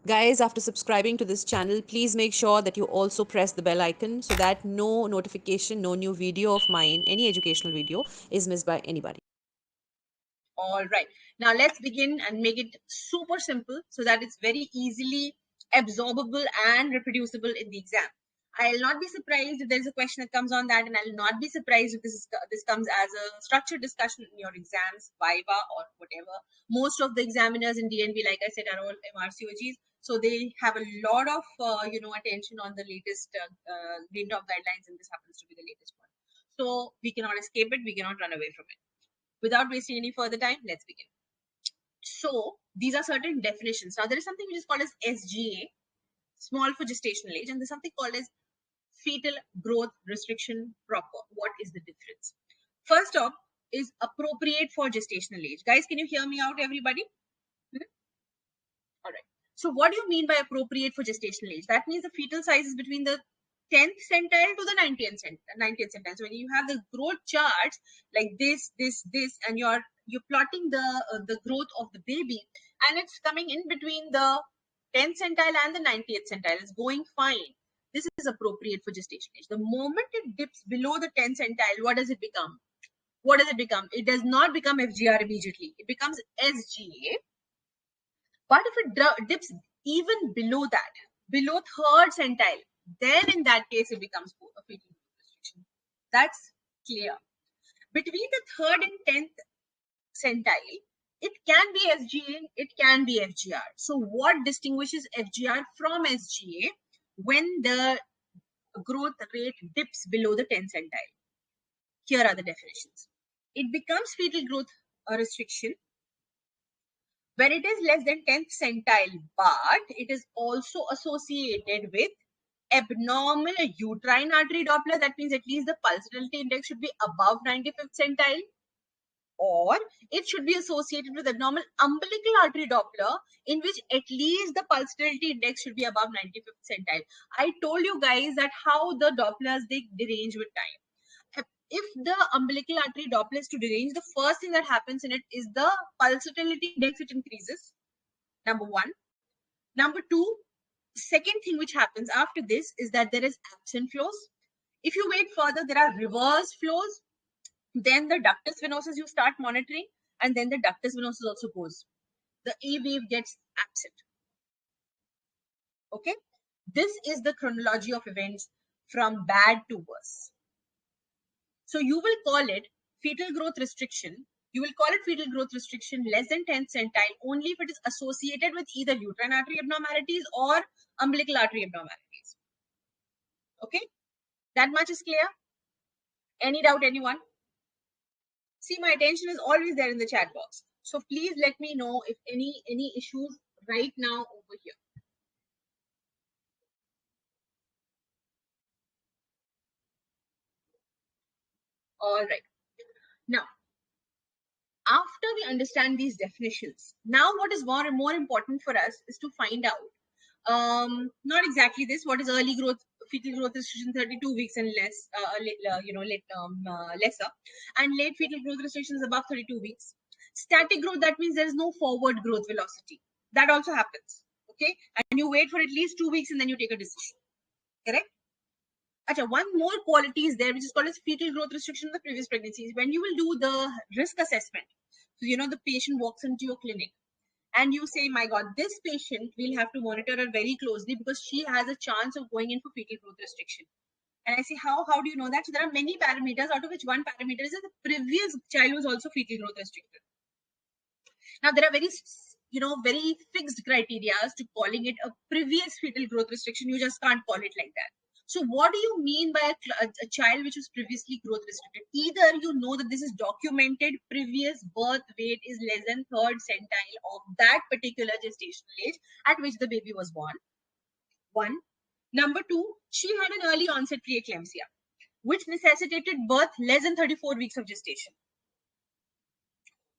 Guys, after subscribing to this channel, please make sure that you also press the bell icon so that no notification, no new video of mine, any educational video, is missed by anybody. All right. Now let's begin and make it super simple so that it's very easily absorbable and reproducible in the exam. I'll not be surprised if there's a question that comes on that, and I'll not be surprised if this comes as a structured discussion in your exams, Viva or whatever. Most of the examiners in DNB, like I said, are all RCOGs, so they have a lot of attention on the latest Green Top guidelines, and this happens to be the latest one. So we cannot escape it. We cannot run away from it. Without wasting any further time, let's begin. So these are certain definitions. Now there is something which is called as SGA, small for gestational age, and there's something called as fetal growth restriction proper. What is the difference? First off is appropriate for gestational age. Guys, can you hear me out, everybody? All right. So what do you mean by appropriate for gestational age? That means the fetal size is between the 10th centile to the 90th centile. So when you have the growth charts like this, and you're plotting the growth of the baby, and it's coming in between the 10th centile and the 90th centile, it's going fine. This is appropriate for gestation age. The moment it dips below the 10th centile, what does it become? What does it become? It does not become FGR immediately. It becomes SGA. But if it dips even below that, below 3rd centile, then in that case it becomes a fetal growth restriction. That's clear. Between the 3rd and 10th centile, it can be SGA, it can be FGR. So what distinguishes FGR from SGA when the growth rate dips below the 10th centile? Here are the definitions. It becomes fetal growth restriction when it is less than 10th centile, but it is also associated with abnormal uterine artery Doppler. That means at least the pulsatility index should be above 95th centile, or it should be associated with abnormal umbilical artery Doppler, in which at least the pulsatility index should be above 95th centile. I told you guys that how the Dopplers, they derange with time. If the umbilical artery Doppler is to derange, the first thing that happens in it is the pulsatility index, it increases. Number one. Number two, second thing which happens after this is that there is absent flows. If you wait further, there are reverse flows. Then the ductus venosus you start monitoring, and then the ductus venosus also goes. The A wave gets absent. Okay, this is the chronology of events from bad to worse. So you will call it fetal growth restriction. You will call it fetal growth restriction less than 10th centile only if it is associated with either uterine artery abnormalities or umbilical artery abnormalities. Okay, that much is clear? Any doubt, anyone? See, my attention is always there in the chat box. So please let me know if any issues right now over here. All right. Now, after we understand these definitions, now what is more and more important for us is to find out, not exactly this, what is early growth, fetal growth restriction 32 weeks and less, lesser, and late fetal growth restriction is above 32 weeks. Static growth, that means there is no forward growth velocity. That also happens, okay? And you wait for at least 2 weeks and then you take a decision, correct? Achha, one more quality is there, which is called as fetal growth restriction in the previous pregnancies. When you will do the risk assessment, so the patient walks into your clinic and you say, my God, this patient, we'll have to monitor her very closely because she has a chance of going in for fetal growth restriction. And I say, how do you know that? So there are many parameters, out of which one parameter is that the previous child was also fetal growth restricted. Now there are very fixed criteria to calling it a previous fetal growth restriction. You just can't call it like that. So what do you mean by a child which was previously growth restricted? Either you know that this is documented previous birth weight is less than 3rd centile of that particular gestational age at which the baby was born. One. Number two, she had an early onset preeclampsia, which necessitated birth less than 34 weeks of gestation.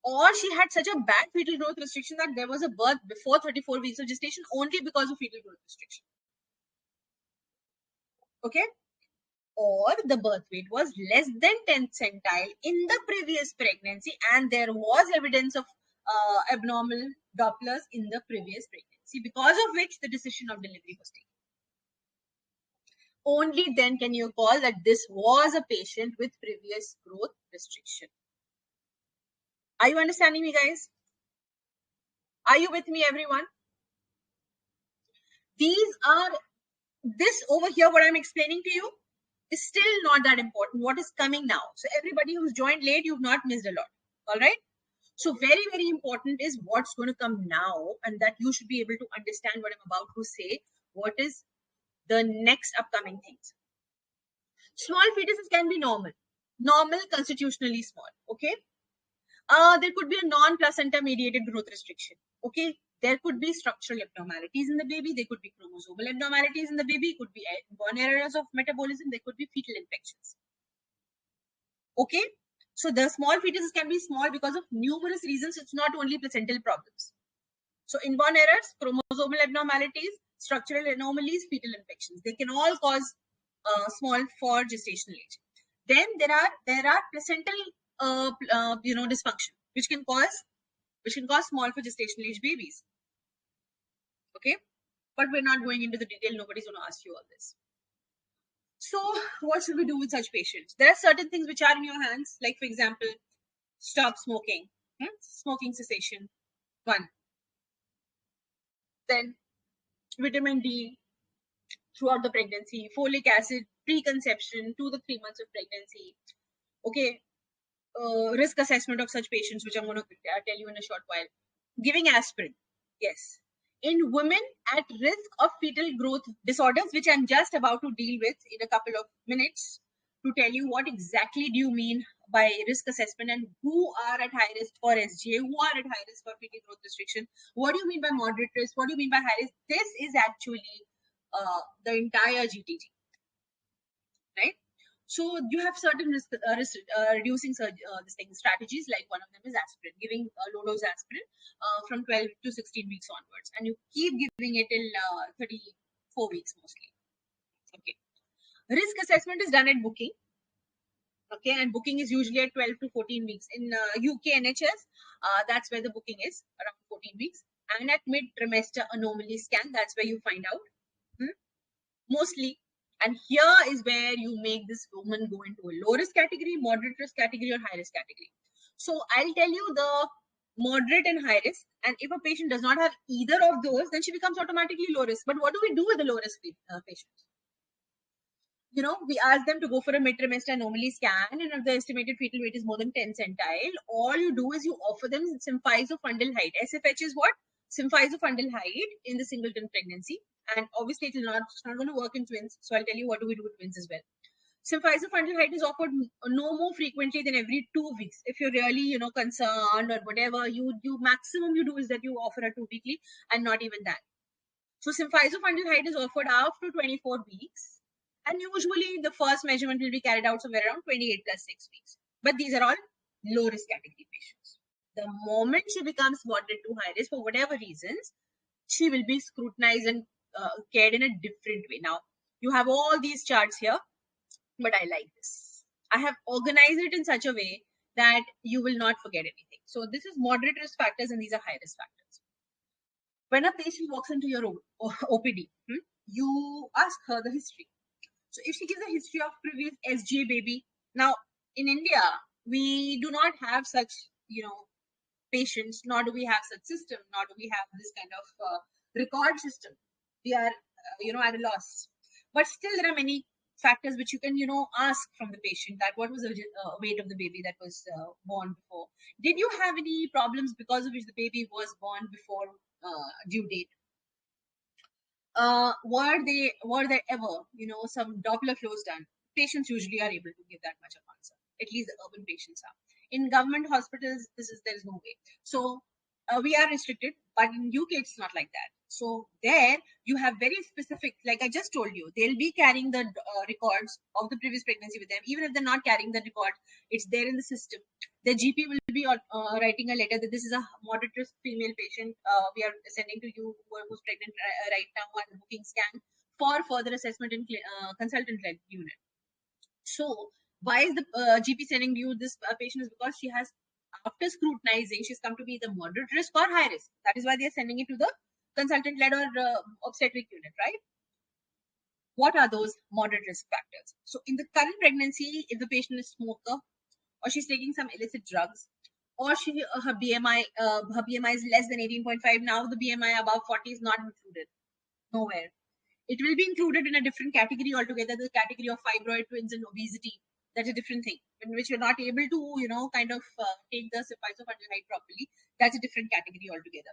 Or she had such a bad fetal growth restriction that there was a birth before 34 weeks of gestation only because of fetal growth restriction. Okay? Or the birth weight was less than 10th centile in the previous pregnancy and there was evidence of abnormal Dopplers in the previous pregnancy. pregnancy, because of which the decision of delivery was taken. Only then can you call that this was a patient with previous growth restriction. Are you understanding me, guys? Are you with me, everyone? This over here, what I'm explaining to you, is still not that important. What is coming now? So everybody who's joined late, you've not missed a lot. All right. So very, very important is what's going to come now, and that you should be able to understand what I'm about to say. What is the next upcoming things? Small fetuses can be normal, constitutionally small. Okay. There could be a non-placenta mediated growth restriction. Okay. There could be structural abnormalities in the baby. There could be chromosomal abnormalities in the baby. It could be inborn errors of metabolism. There could be fetal infections. Okay. So the small fetuses can be small because of numerous reasons. It's not only placental problems. So inborn errors, chromosomal abnormalities, structural anomalies, fetal infections. They can all cause small for gestational age. Then there are placental dysfunction, which can cause small for gestational age babies. Okay, but we're not going into the detail. Nobody's going to ask you all this. So what should we do with such patients? There are certain things which are in your hands, like for example, stop smoking, smoking cessation, one. Then vitamin D throughout the pregnancy, folic acid preconception to the 3 months of pregnancy. Okay, risk assessment of such patients, which I'm going to tell you in a short while. Giving aspirin, yes. In women at risk of fetal growth disorders, which I'm just about to deal with in a couple of minutes, to tell you what exactly do you mean by risk assessment and who are at high risk for SGA, who are at high risk for fetal growth restriction. What do you mean by moderate risk? What do you mean by high risk? This is actually the entire GTG, right? So you have certain reducing this thing strategies. Like one of them is aspirin, giving low dose aspirin from 12 to 16 weeks onwards, and you keep giving it till 34 weeks mostly. Okay. Risk assessment is done at booking. Okay, and booking is usually at 12 to 14 weeks. In UK NHS, that's where the booking is, around 14 weeks. And at mid-trimester anomaly scan, that's where you find out. Mostly. And here is where you make this woman go into a low risk category, moderate risk category, or high risk category. So I'll tell you the moderate and high risk. And if a patient does not have either of those, then she becomes automatically low risk. But what do we do with the low risk patients? You know, we ask them to go for a mid-trimester anomaly scan, and if the estimated fetal weight is more than 10 centile, all you do is you offer them symphyzofundal height. SFH is what? Symphyzofundal height in the singleton pregnancy. And obviously, it's not going to work in twins. So I'll tell you what do we do with twins as well. Symphyzofundal height is offered no more frequently than every 2 weeks. If you're really, concerned or whatever, you maximum you do is that you offer a 2 weekly, and not even that. So symphyzofundal height is offered after 24 weeks. And usually the first measurement will be carried out somewhere around 28 plus 6 weeks. But these are all low risk category patients. The moment she becomes moderate to high risk, for whatever reasons, she will be scrutinized and cared in a different way. Now, you have all these charts here, but I like this. I have organized it in such a way that you will not forget anything. So this is moderate risk factors and these are high risk factors. When a patient walks into your OPD, you ask her the history. So if she gives a history of previous SGA baby, now in India, we do not have such, patients, nor do we have such system, nor do we have this kind of record system. We are, at a loss. But still there are many factors which you can, ask from the patient that what was the weight of the baby that was born before. Did you have any problems because of which the baby was born before due date? Were there ever, some Doppler flows done? Patients usually are able to give that much of answer. At least the urban patients are. In government hospitals, there is no way. So we are restricted, but in UK it's not like that. So there you have very specific, like I just told you, they'll be carrying the records of the previous pregnancy with them. Even if they're not carrying the record, it's there in the system. The GP will be writing a letter that this is a moderate risk female patient. We are sending to you who's pregnant right now and booking scan for further assessment in consultant-led unit. So why is the GP sending you this patient? Is because she has, after scrutinizing, she's come to be the moderate risk or high risk. That is why they are sending it to the consultant-led or obstetric unit, right? What are those moderate risk factors? So in the current pregnancy, if the patient is smoker or she's taking some illicit drugs, or her BMI is less than 18.5, now the BMI above 40 is not included. Nowhere. It will be included in a different category altogether, the category of fibroid twins and obesity. That's a different thing. In which you're not able to, kind of take the sulfonylurea properly. That's a different category altogether.